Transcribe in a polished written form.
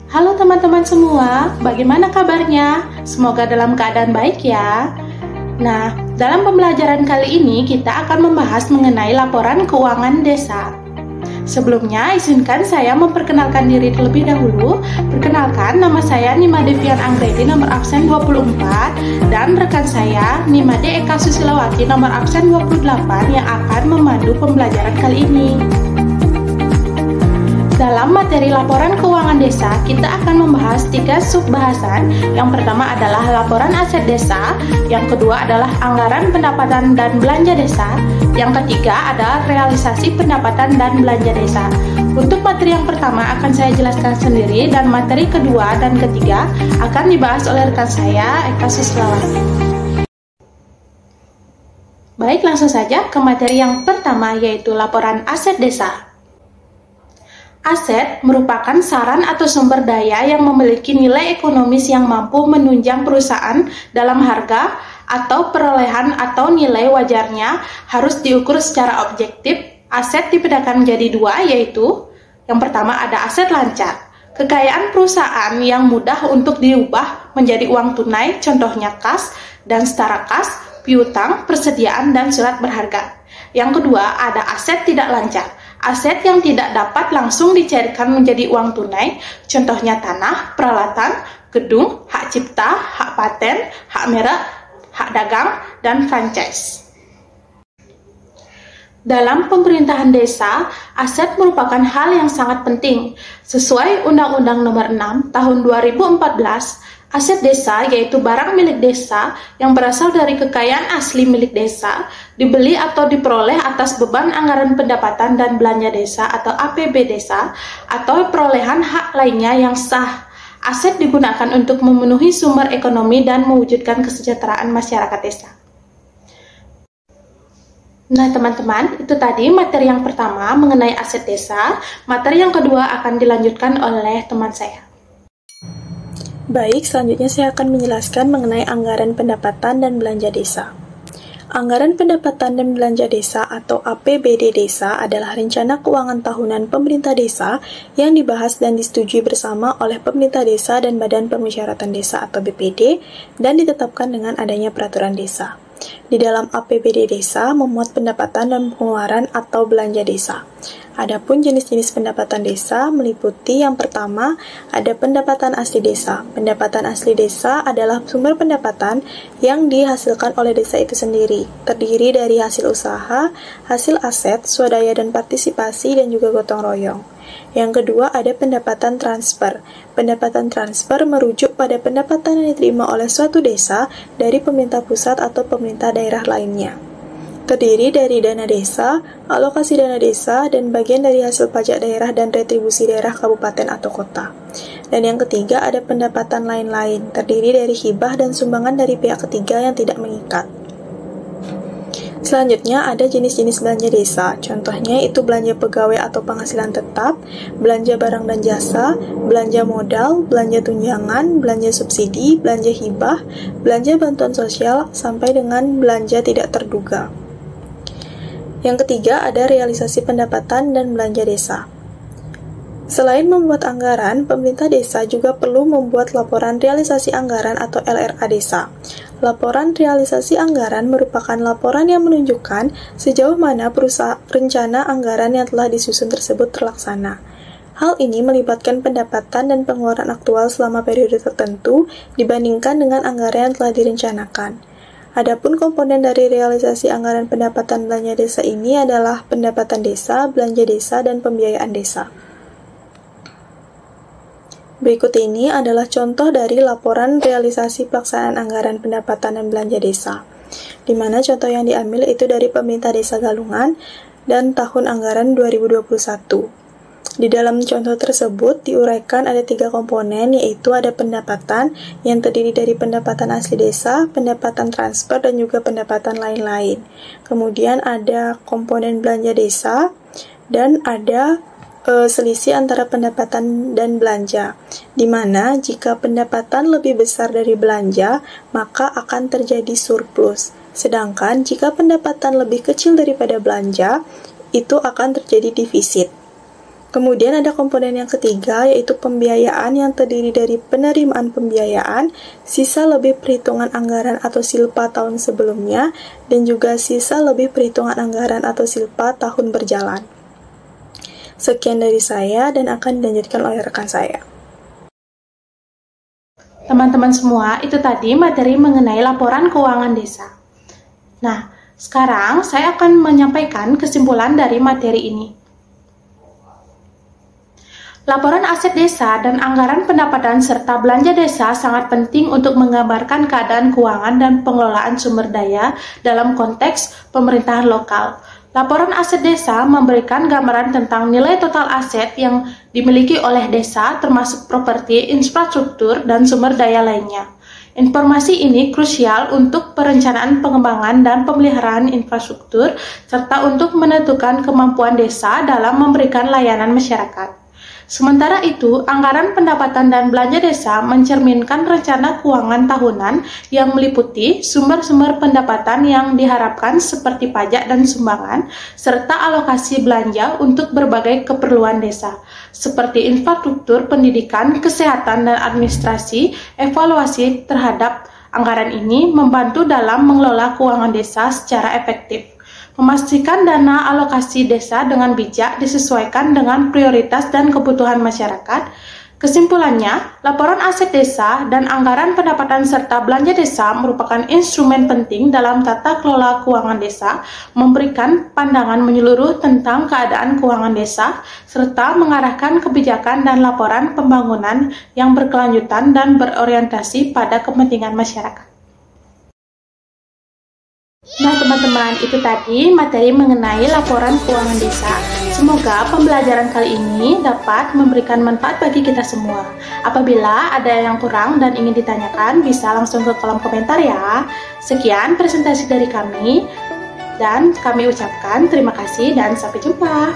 Halo teman-teman semua, bagaimana kabarnya? Semoga dalam keadaan baik ya. Nah, dalam pembelajaran kali ini kita akan membahas mengenai laporan keuangan desa. Sebelumnya, izinkan saya memperkenalkan diri terlebih dahulu. Perkenalkan, nama saya Nima Devian Anggredi, nomor absen 24, dan rekan saya Nimade Eka Susilawati, nomor absen 28, yang akan memandu pembelajaran kali ini. Dalam materi laporan keuangan desa, kita akan membahas 3 subbahasan. Yang pertama adalah laporan aset desa, yang kedua adalah anggaran pendapatan dan belanja desa, yang ketiga adalah realisasi pendapatan dan belanja desa. Untuk materi yang pertama akan saya jelaskan sendiri, dan materi kedua dan ketiga akan dibahas oleh rekan saya, Eka Susilawati. Baik, langsung saja ke materi yang pertama, yaitu laporan aset desa. Aset merupakan saran atau sumber daya yang memiliki nilai ekonomis yang mampu menunjang perusahaan dalam harga atau perolehan atau nilai wajarnya harus diukur secara objektif. Aset dibedakan menjadi 2, yaitu yang pertama ada aset lancar, kekayaan perusahaan yang mudah untuk diubah menjadi uang tunai, contohnya kas dan setara kas, piutang, persediaan, dan surat berharga. Yang kedua ada aset tidak lancar, aset yang tidak dapat langsung dicairkan menjadi uang tunai, contohnya tanah, peralatan, gedung, hak cipta, hak paten, hak merek, hak dagang, dan franchise. Dalam pemerintahan desa, aset merupakan hal yang sangat penting. Sesuai Undang-Undang Nomor 6 Tahun 2014, aset desa yaitu barang milik desa yang berasal dari kekayaan asli milik desa, dibeli atau diperoleh atas beban anggaran pendapatan dan belanja desa atau APB desa, atau perolehan hak lainnya yang sah. Aset digunakan untuk memenuhi sumber ekonomi dan mewujudkan kesejahteraan masyarakat desa. Nah teman-teman, itu tadi materi yang pertama mengenai aset desa. Materi yang kedua akan dilanjutkan oleh teman saya. Baik, selanjutnya saya akan menjelaskan mengenai anggaran pendapatan dan belanja desa. Anggaran pendapatan dan belanja desa atau APBD desa adalah rencana keuangan tahunan pemerintah desa yang dibahas dan disetujui bersama oleh pemerintah desa dan Badan Permusyawaratan Desa atau BPD dan ditetapkan dengan adanya peraturan desa. Di dalam APBD desa memuat pendapatan dan pengeluaran atau belanja desa. Adapun jenis-jenis pendapatan desa meliputi yang pertama ada pendapatan asli desa. Pendapatan asli desa adalah sumber pendapatan yang dihasilkan oleh desa itu sendiri, terdiri dari hasil usaha, hasil aset, swadaya dan partisipasi, dan juga gotong royong. Yang kedua ada pendapatan transfer. Pendapatan transfer merujuk pada pendapatan yang diterima oleh suatu desa dari pemerintah pusat atau pemerintah daerah lainnya. Terdiri dari dana desa, alokasi dana desa, dan bagian dari hasil pajak daerah dan retribusi daerah kabupaten atau kota. Dan yang ketiga ada pendapatan lain-lain, terdiri dari hibah dan sumbangan dari pihak ketiga yang tidak mengikat. Selanjutnya ada jenis-jenis belanja desa, contohnya itu belanja pegawai atau penghasilan tetap, belanja barang dan jasa, belanja modal, belanja tunjangan, belanja subsidi, belanja hibah, belanja bantuan sosial, sampai dengan belanja tidak terduga. Yang ketiga ada realisasi pendapatan dan belanja desa. Selain membuat anggaran, pemerintah desa juga perlu membuat laporan realisasi anggaran atau LRA desa. Laporan realisasi anggaran merupakan laporan yang menunjukkan sejauh mana rencana anggaran yang telah disusun tersebut terlaksana. Hal ini melibatkan pendapatan dan pengeluaran aktual selama periode tertentu dibandingkan dengan anggaran yang telah direncanakan. Adapun komponen dari realisasi anggaran pendapatan belanja desa ini adalah pendapatan desa, belanja desa, dan pembiayaan desa. Berikut ini adalah contoh dari laporan realisasi pelaksanaan anggaran pendapatan dan belanja desa, di mana contoh yang diambil itu dari pemerintah desa Galungan dan tahun anggaran 2021. Di dalam contoh tersebut diuraikan ada 3 komponen, yaitu ada pendapatan yang terdiri dari pendapatan asli desa, pendapatan transfer, dan juga pendapatan lain-lain. Kemudian ada komponen belanja desa, dan ada selisih antara pendapatan dan belanja, di mana jika pendapatan lebih besar dari belanja, maka akan terjadi surplus. Sedangkan jika pendapatan lebih kecil daripada belanja, itu akan terjadi defisit. Kemudian ada komponen yang ketiga, yaitu pembiayaan yang terdiri dari penerimaan pembiayaan, sisa lebih perhitungan anggaran atau silpa tahun sebelumnya, dan juga sisa lebih perhitungan anggaran atau silpa tahun berjalan. Sekian dari saya dan akan dilanjutkan oleh rekan saya. Teman-teman semua, itu tadi materi mengenai laporan keuangan desa. Nah, sekarang saya akan menyampaikan kesimpulan dari materi ini. Laporan aset desa dan anggaran pendapatan serta belanja desa sangat penting untuk menggambarkan keadaan keuangan dan pengelolaan sumber daya dalam konteks pemerintahan lokal. Laporan aset desa memberikan gambaran tentang nilai total aset yang dimiliki oleh desa, termasuk properti, infrastruktur, dan sumber daya lainnya. Informasi ini krusial untuk perencanaan pengembangan dan pemeliharaan infrastruktur, serta untuk menentukan kemampuan desa dalam memberikan layanan masyarakat. Sementara itu, anggaran pendapatan dan belanja desa mencerminkan rencana keuangan tahunan yang meliputi sumber-sumber pendapatan yang diharapkan seperti pajak dan sumbangan, serta alokasi belanja untuk berbagai keperluan desa, seperti infrastruktur, pendidikan, kesehatan, dan administrasi. Evaluasi terhadap anggaran ini membantu dalam mengelola keuangan desa secara efektif. Memastikan dana alokasi desa dengan bijak disesuaikan dengan prioritas dan kebutuhan masyarakat. Kesimpulannya, laporan aset desa dan anggaran pendapatan serta belanja desa merupakan instrumen penting dalam tata kelola keuangan desa, memberikan pandangan menyeluruh tentang keadaan keuangan desa, serta mengarahkan kebijakan dan laporan pembangunan yang berkelanjutan dan berorientasi pada kepentingan masyarakat. Nah teman-teman, itu tadi materi mengenai laporan keuangan desa. Semoga pembelajaran kali ini dapat memberikan manfaat bagi kita semua. Apabila ada yang kurang dan ingin ditanyakan, bisa langsung ke kolom komentar ya. Sekian presentasi dari kami, dan kami ucapkan terima kasih dan sampai jumpa.